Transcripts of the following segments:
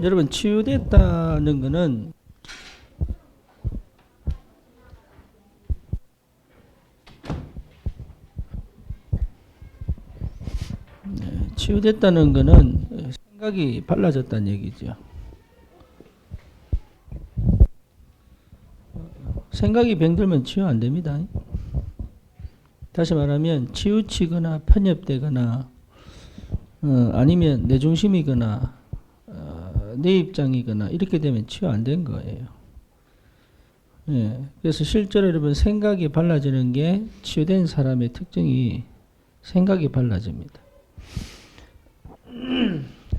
여러분 치유됐다는 거는 치유됐다는 거는 생각이 달라졌다는 얘기죠. 생각이 병들면 치유 안 됩니다. 다시 말하면 치우치거나 편협되거나 아니면 내 중심이거나 내 입장이거나 이렇게 되면 치유 안 된 거예요. 예, 그래서 실제로 여러분 생각이 달라지는 게 치유된 사람의 특징이 생각이 달라집니다.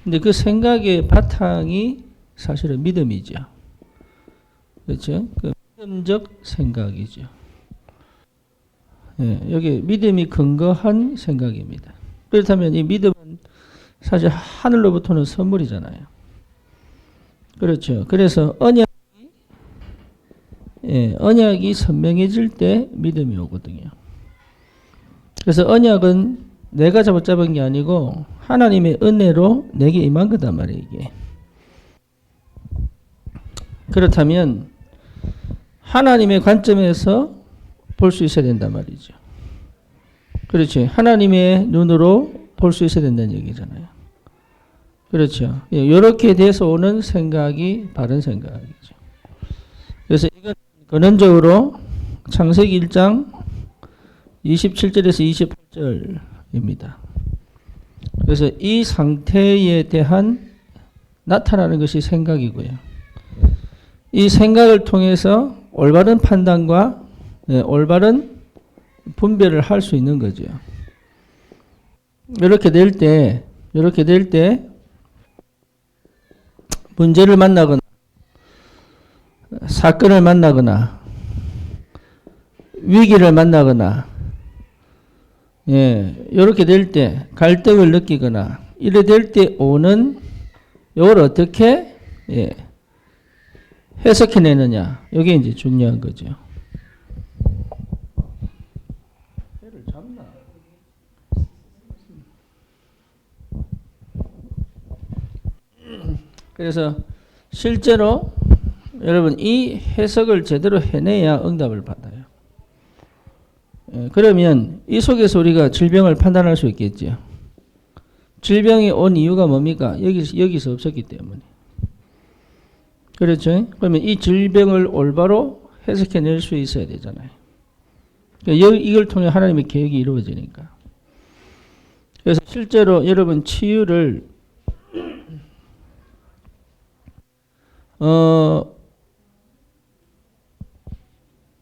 근데 그 생각의 바탕이 사실은 믿음이죠. 그렇죠? 그 믿음적 생각이죠. 예, 여기 믿음이 근거한 생각입니다. 그렇다면 이 믿음은 사실 하늘로부터는 선물이잖아요. 그렇죠. 그래서 언약이 선명해질 때 믿음이 오거든요. 그래서 언약은 내가 잡은 게 아니고 하나님의 은혜로 내게 임한 거단 말이에요, 이게. 그렇다면 하나님의 관점에서 볼 수 있어야 된단 말이죠. 그렇지. 하나님의 눈으로 볼 수 있어야 된다는 얘기잖아요. 그렇죠. 이렇게 돼서 오는 생각이 바른 생각이죠. 그래서 이건 근원적으로 창세기 1장 27절에서 28절입니다. 그래서 이 상태에 대한 나타나는 것이 생각이고요. 이 생각을 통해서 올바른 판단과 올바른 분별을 할 수 있는 거죠. 이렇게 될 때 문제를 만나거나 사건을 만나거나 위기를 만나거나 이렇게 될 때 갈등을 느끼거나 이래 될 때 오는 이걸 어떻게 해석해내느냐, 이게 이제 중요한 거죠. 그래서 실제로 여러분 이 해석을 제대로 해내야 응답을 받아요. 그러면 이 속에서 우리가 질병을 판단할 수 있겠죠. 질병이 온 이유가 뭡니까? 여기서 없었기 때문에. 그렇죠? 그러면 이 질병을 올바로 해석해낼 수 있어야 되잖아요. 그러니까 이걸 통해 하나님의 계획이 이루어지니까. 그래서 실제로 여러분 치유를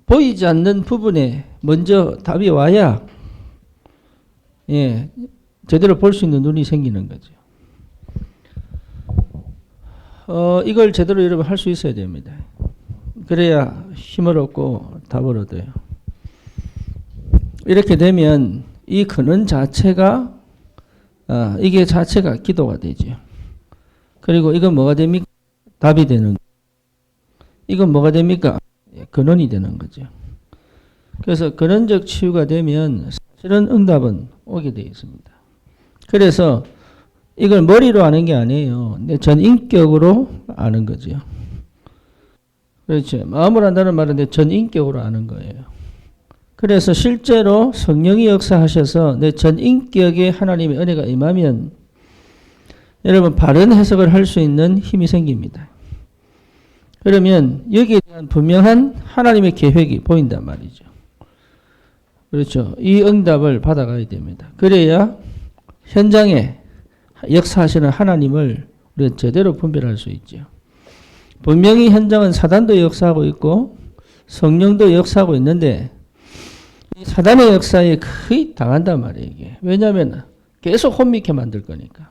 보이지 않는 부분에 먼저 답이 와야 제대로 볼 수 있는 눈이 생기는 거죠. 이걸 제대로 여러분 할 수 있어야 됩니다. 그래야 힘을 얻고 답을 얻어요. 이렇게 되면 이 근원 자체가 이게 자체가 기도가 되죠. 그리고 이건 뭐가 됩니까? 답이 되는. 이건 뭐가 됩니까? 근원이 되는 거죠. 그래서 근원적 치유가 되면 사실은 응답은 오게 되어 있습니다. 그래서 이걸 머리로 아는 게 아니에요. 내 전 인격으로 아는 거죠. 그렇죠. 마음으로 안다는 말은 내 전 인격으로 아는 거예요. 그래서 실제로 성령이 역사하셔서 내 전 인격에 하나님의 은혜가 임하면 여러분 바른 해석을 할 수 있는 힘이 생깁니다. 그러면 여기에 대한 분명한 하나님의 계획이 보인단 말이죠. 그렇죠. 이 응답을 받아가야 됩니다. 그래야 현장에 역사하시는 하나님을 우리가 제대로 분별할 수 있죠. 분명히 현장은 사단도 역사하고 있고 성령도 역사하고 있는데 이 사단의 역사에 거의 당한단 말이에요. 이게. 왜냐하면 계속 혼미케 만들 거니까.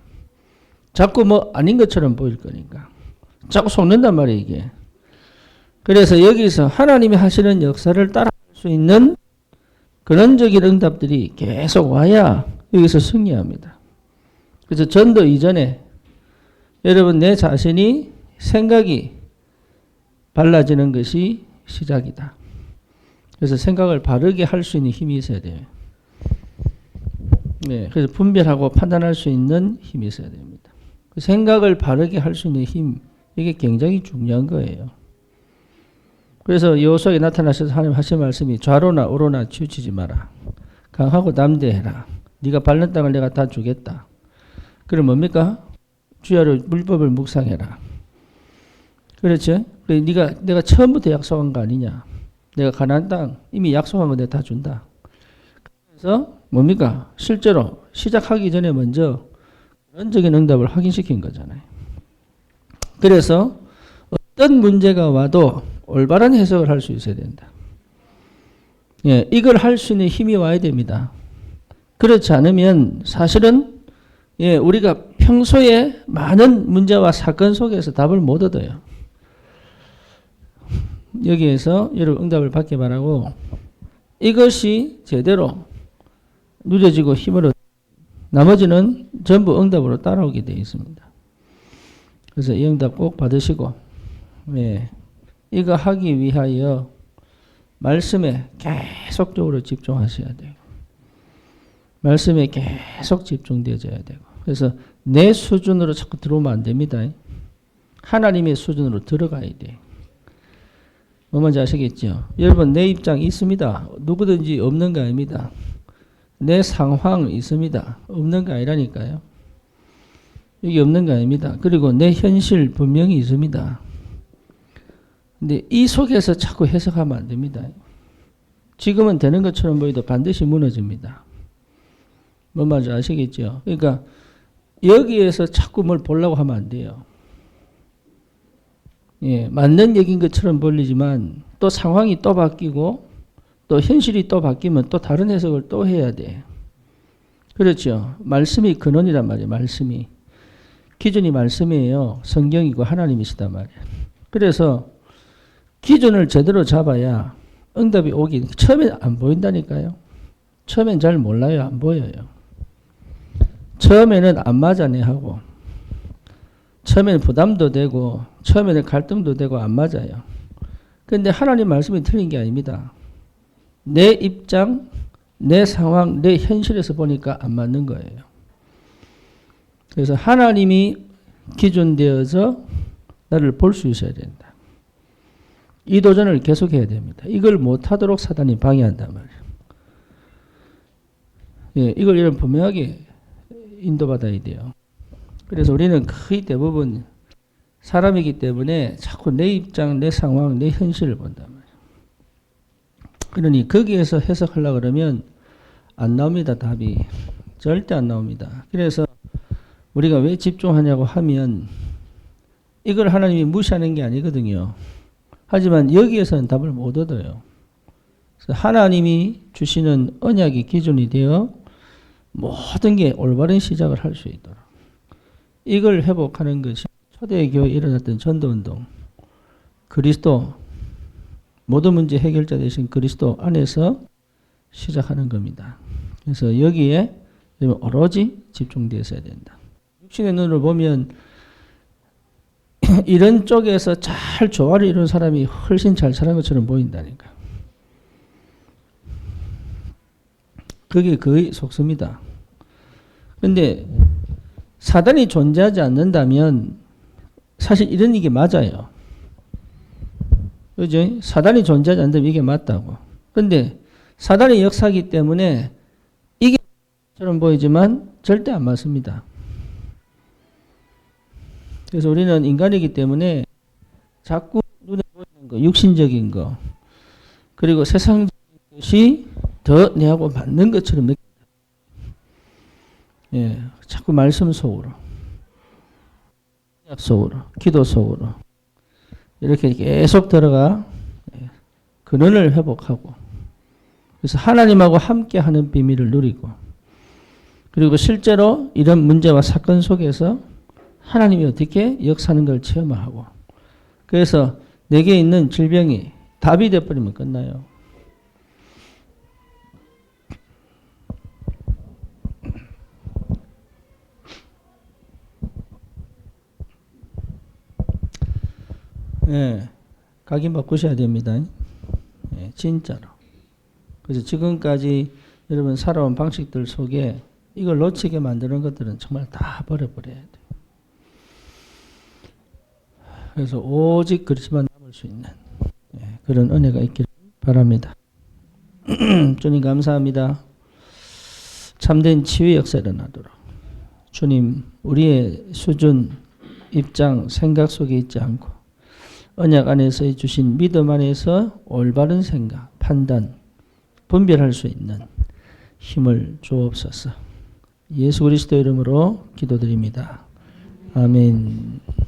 자꾸 뭐 아닌 것처럼 보일 거니까. 자꾸 속는단 말이에요. 이게. 그래서 여기서 하나님이 하시는 역사를 따라할 수 있는 근원적인 응답들이 계속 와야 여기서 승리합니다. 그래서 전도 이전에 여러분 내 자신이 생각이 달라지는 것이 시작이다. 그래서 생각을 바르게 할 수 있는 힘이 있어야 돼요. 그래서 분별하고 판단할 수 있는 힘이 있어야 됩니다. 그 생각을 바르게 할 수 있는 힘, 이게 굉장히 중요한 거예요. 그래서 여호수아에 나타나셔서 하나님 하신 말씀이 좌로나 우로나 치우치지 마라. 강하고 담대해라. 네가 밟는 땅을 내가 다 주겠다. 그럼 뭡니까? 주야로 율법을 묵상해라. 그렇죠? 내가 처음부터 약속한 거 아니냐? 내가 가나안 땅 이미 약속한 거 내가 다 준다. 그래서 뭡니까? 실제로 시작하기 전에 먼저 근원적인 응답을 확인시킨 거잖아요. 그래서 어떤 문제가 와도 올바른 해석을 할 수 있어야 된다. 예, 이걸 할 수 있는 힘이 와야 됩니다. 그렇지 않으면 사실은 우리가 평소에 많은 문제와 사건 속에서 답을 못 얻어요. 여기에서 여러분 응답을 받기 바라고 이것이 제대로 누려지고 힘을 얻고 나머지는 전부 응답으로 따라오게 되어 있습니다. 그래서 이 응답 꼭 받으시고 이거 하기 위하여 말씀에 계속적으로 집중하셔야 돼요. 말씀에 계속 집중되어져야 되고 그래서 내 수준으로 자꾸 들어오면 안 됩니다. 하나님의 수준으로 들어가야 돼요. 뭐 뭔지 아시겠죠? 여러분 내 입장 있습니다. 누구든지 없는 거 아닙니다. 내 상황 있습니다. 없는 거 아니라니까요. 여기 없는 거 아닙니다. 그리고 내 현실 분명히 있습니다. 근데 이 속에서 자꾸 해석하면 안 됩니다. 지금은 되는 것처럼 보여도 반드시 무너집니다. 뭔 말인지 아시겠죠? 그러니까 여기에서 자꾸 뭘 보려고 하면 안 돼요. 맞는 얘기인 것처럼 보이지만 또 상황이 또 바뀌고 또 현실이 또 바뀌면 또 다른 해석을 또 해야 돼. 그렇죠? 말씀이 근원이란 말이에요. 말씀이. 기준이 말씀이에요. 성경이고 하나님이시단 말이에요. 그래서 기준을 제대로 잡아야 응답이 오긴 처음엔 안 보인다니까요. 처음엔 잘 몰라요. 안 보여요. 처음에는 안 맞아내 하고 처음에는 부담도 되고 처음에는 갈등도 되고 안 맞아요. 그런데 하나님 말씀이 틀린 게 아닙니다. 내 입장, 내 상황, 내 현실에서 보니까 안 맞는 거예요. 그래서 하나님이 기준되어서 나를 볼 수 있어야 된다. 이 도전을 계속해야 됩니다. 이걸 못하도록 사단이 방해한단 말이에요. 이걸 여러분 분명하게 인도받아야 돼요. 그래서 우리는 거의 대부분 사람이기 때문에 자꾸 내 입장, 내 상황, 내 현실을 본단 말이에요. 그러니 거기에서 해석하려고 그러면 안 나옵니다. 답이. 절대 안 나옵니다. 그래서 우리가 왜 집중하냐고 하면 이걸 하나님이 무시하는 게 아니거든요. 하지만 여기에서는 답을 못 얻어요. 그래서 하나님이 주시는 언약이 기준이 되어 모든 게 올바른 시작을 할 수 있도록 이걸 회복하는 것이 초대교회에 일어났던 전도운동, 그리스도 모든 문제 해결자 되신 그리스도 안에서 시작하는 겁니다. 그래서 여기에 오로지 집중되어야 된다. 육신의 눈으로 보면 이런 쪽에서 잘 조화를 이룬 사람이 훨씬 잘 사는 것처럼 보인다니까. 그게 거의 속습니다. 그런데 사단이 존재하지 않는다면 사실 이런 이게 맞아요. 그죠? 사단이 존재하지 않는다면 이게 맞다고. 그런데 사단의 역사이기 때문에 이게 처럼 보이지만 절대 안 맞습니다. 그래서 우리는 인간이기 때문에 자꾸 눈에 보이는 거, 육신적인 거, 그리고 세상적인 것이 더 내하고 맞는 것처럼 느낀다. 자꾸 말씀 속으로, 약 속으로, 기도 속으로 이렇게 계속 들어가 근원을 회복하고 그래서 하나님하고 함께하는 비밀을 누리고 그리고 실제로 이런 문제와 사건 속에서 하나님이 어떻게 역사하는 걸 체험하고 그래서 내게 있는 질병이 답이 되어버리면 끝나요. 각인 바꾸셔야 됩니다. 진짜로. 그래서 지금까지 여러분 살아온 방식들 속에 이걸 놓치게 만드는 것들은 정말 다 버려버려야 돼요. 그래서 오직 그리스도만 남을 수 있는 그런 은혜가 있기를 바랍니다. 주님 감사합니다. 참된 치유 역사 일어나도록 주님 우리의 수준, 입장, 생각 속에 있지 않고 언약 안에서 주신 믿음 안에서 올바른 생각, 판단, 분별할 수 있는 힘을 주옵소서. 예수 그리스도 이름으로 기도드립니다. 아멘.